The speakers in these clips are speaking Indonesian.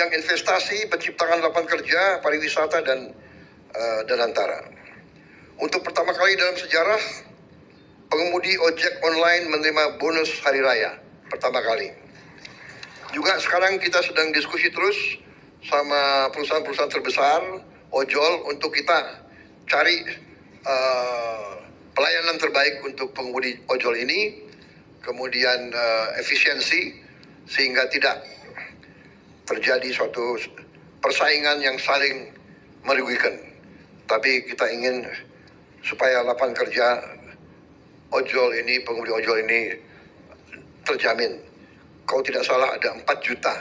bidang investasi, penciptaan lapangan kerja, pariwisata, dan antara. Untuk pertama kali dalam sejarah, pengemudi ojek online menerima bonus hari raya. Pertama kali. Juga sekarang kita sedang diskusi terus sama perusahaan-perusahaan terbesar, ojol, untuk kita cari pelayanan terbaik untuk pengemudi ojol ini, kemudian efisiensi, sehingga tidak terjadi suatu persaingan yang saling merugikan. Tapi kita ingin supaya lapangan kerja ojol ini, pengemudi ojol ini terjamin. Kalau tidak salah ada 4 juta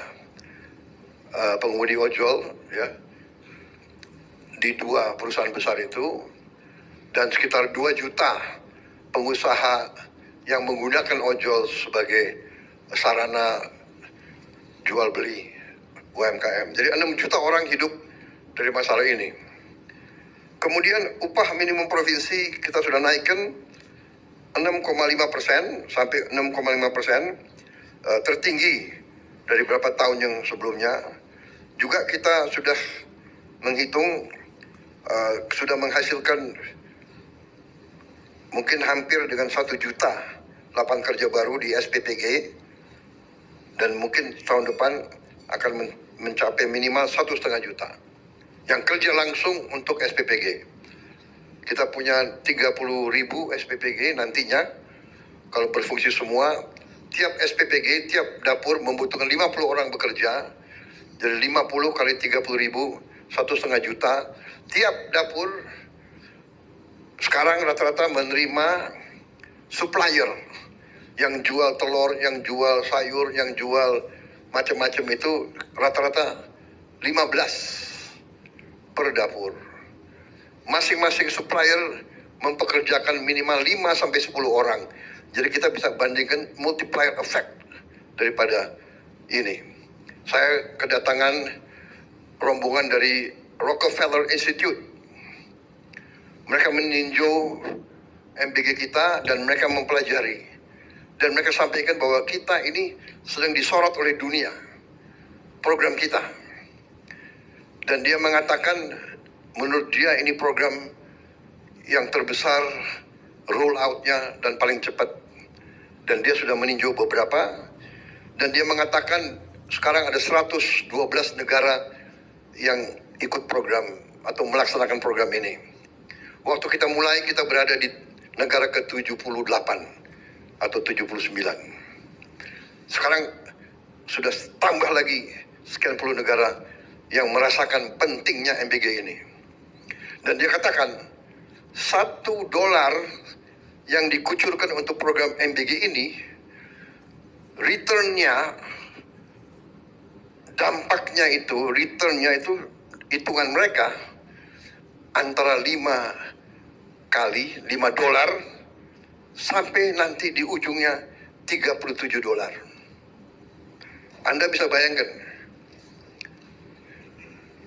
pengemudi ojol ya di 2 perusahaan besar itu, dan sekitar 2 juta pengusaha yang menggunakan ojol sebagai sarana jual beli UMKM. Jadi 6 juta orang hidup dari masalah ini. Kemudian upah minimum provinsi kita sudah naikkan 6,5% sampai 6,5%, tertinggi dari beberapa tahun yang sebelumnya. Juga kita sudah menghitung, sudah menghasilkan mungkin hampir dengan 1 juta lapangan kerja baru di SPPG, dan mungkin tahun depan akan mencapai minimal 1,5 juta yang kerja langsung untuk SPPG. Kita punya 30.000 SPPG nantinya kalau berfungsi semua. Tiap SPPG, tiap dapur membutuhkan 50 orang bekerja. Jadi 50 kali 30.000, 1,5 juta. Tiap dapur sekarang rata-rata menerima supplier yang jual telur, yang jual sayur, yang jual macam-macam itu rata-rata 15 per dapur. Masing-masing supplier mempekerjakan minimal 5-10 orang. Jadi kita bisa bandingkan multiplier effect daripada ini. Saya kedatangan rombongan dari Rockefeller Institute. Mereka meninjau MBG kita dan mereka mempelajari. Dan mereka sampaikan bahwa kita ini sedang disorot oleh dunia, program kita. Dan dia mengatakan menurut dia ini program yang terbesar, roll out-nya dan paling cepat. Dan dia sudah meninjau beberapa. Dan dia mengatakan sekarang ada 112 negara yang ikut program atau melaksanakan program ini. Waktu kita mulai, kita berada di negara ke-78 atau 79. Sekarang sudah tambah lagi sekian puluh negara yang merasakan pentingnya MBG ini. Dan dia katakan $1 yang dikucurkan untuk program MBG ini, dampaknya itu, hitungan mereka antara $5 sampai nanti di ujungnya $37. Anda bisa bayangkan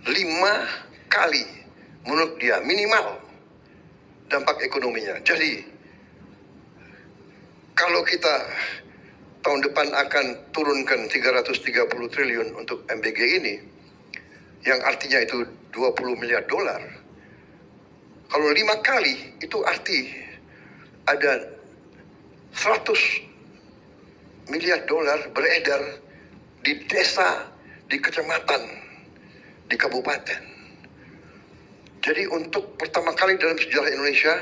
5 kali menurut dia minimal dampak ekonominya. Jadi kalau kita tahun depan akan turunkan 330 triliun untuk MBG ini, yang artinya itu $20 miliar. Kalau 5 kali, itu arti ada $100 miliar beredar di desa, di kecamatan, di kabupaten. Jadi untuk pertama kali dalam sejarah Indonesia,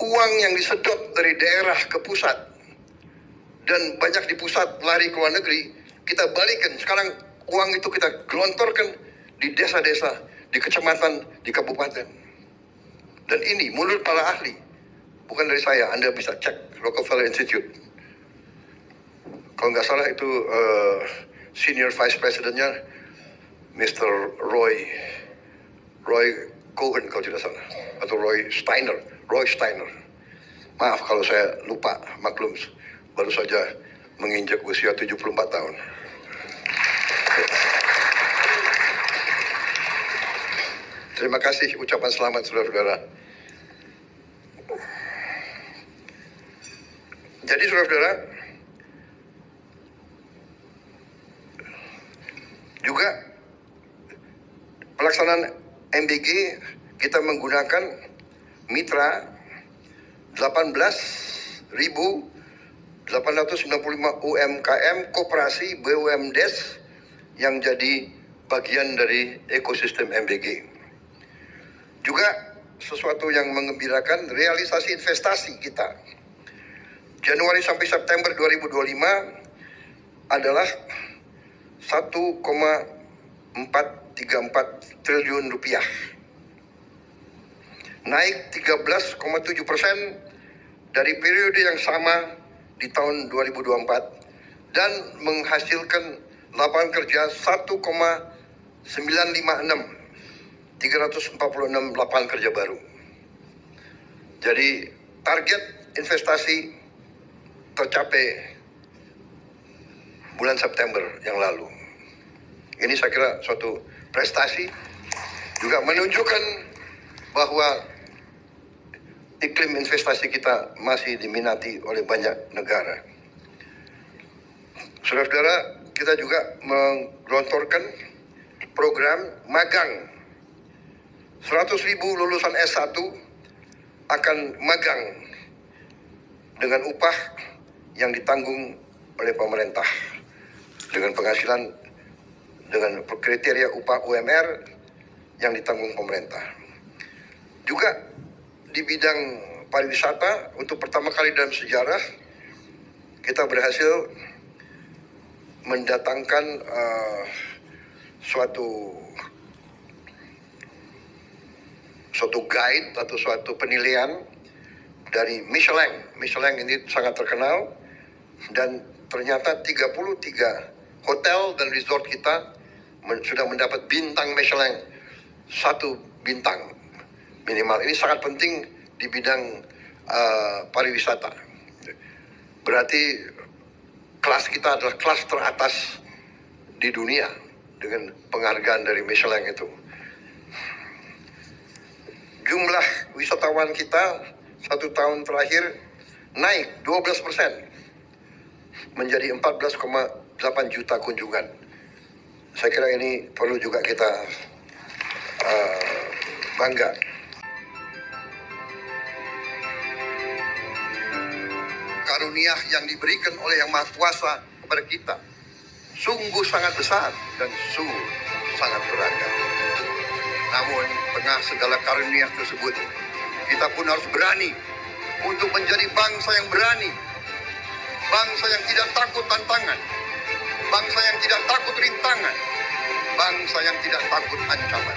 uang yang disedot dari daerah ke pusat dan banyak di pusat lari ke luar negeri, kita balikan. Sekarang uang itu kita gelontorkan di desa-desa, di kecamatan, di kabupaten. Dan ini menurut para ahli, bukan dari saya. Anda bisa cek Rockefeller Institute. Kalau nggak salah itu senior vice presidentnya Mr. Roy Cohen kalau tidak salah, atau Roy Steiner. Maaf kalau saya lupa, maklum, baru saja menginjak usia 74 tahun. Terima kasih, ucapan selamat saudara-saudara. Jadi saudara-saudara, Juga pelaksanaan MBG kita menggunakan mitra 18.895 UMKM koperasi BUMDes yang jadi bagian dari ekosistem MBG. Juga sesuatu yang mengembirakan, realisasi investasi kita Januari sampai September 2025 adalah 1,434 triliun rupiah, naik 13,7% dari periode yang sama di tahun 2024 dan menghasilkan lapangan kerja 346 lapangan kerja baru. Jadi target investasi tercapai bulan September yang lalu. Ini saya kira suatu prestasi, juga menunjukkan bahwa iklim investasi kita masih diminati oleh banyak negara. Saudara-saudara, kita juga menggelontorkan program magang. 100.000 lulusan S1 akan magang dengan upah yang ditanggung oleh pemerintah, dengan penghasilan dengan kriteria upah UMR yang ditanggung pemerintah. Juga di bidang pariwisata, untuk pertama kali dalam sejarah kita berhasil mendatangkan suatu guide atau suatu penilaian dari Michelin. Michelin ini sangat terkenal, dan ternyata 33 hotel dan resort kita sudah mendapat bintang Michelin, 1 bintang minimal. Ini sangat penting di bidang pariwisata. Berarti kelas kita adalah kelas teratas di dunia dengan penghargaan dari Michelin itu. Jumlah wisatawan kita 1 tahun terakhir naik 12% menjadi 14,8 juta kunjungan. Saya kira ini perlu juga kita bangga. Karunia yang diberikan oleh Yang Maha Kuasa kepada kita sungguh sangat besar dan sungguh sangat beragam. Namun tengah segala karunia tersebut, kita pun harus berani untuk menjadi bangsa yang berani, bangsa yang tidak takut tantangan, bangsa yang tidak takut rintangan, bangsa yang tidak takut ancaman.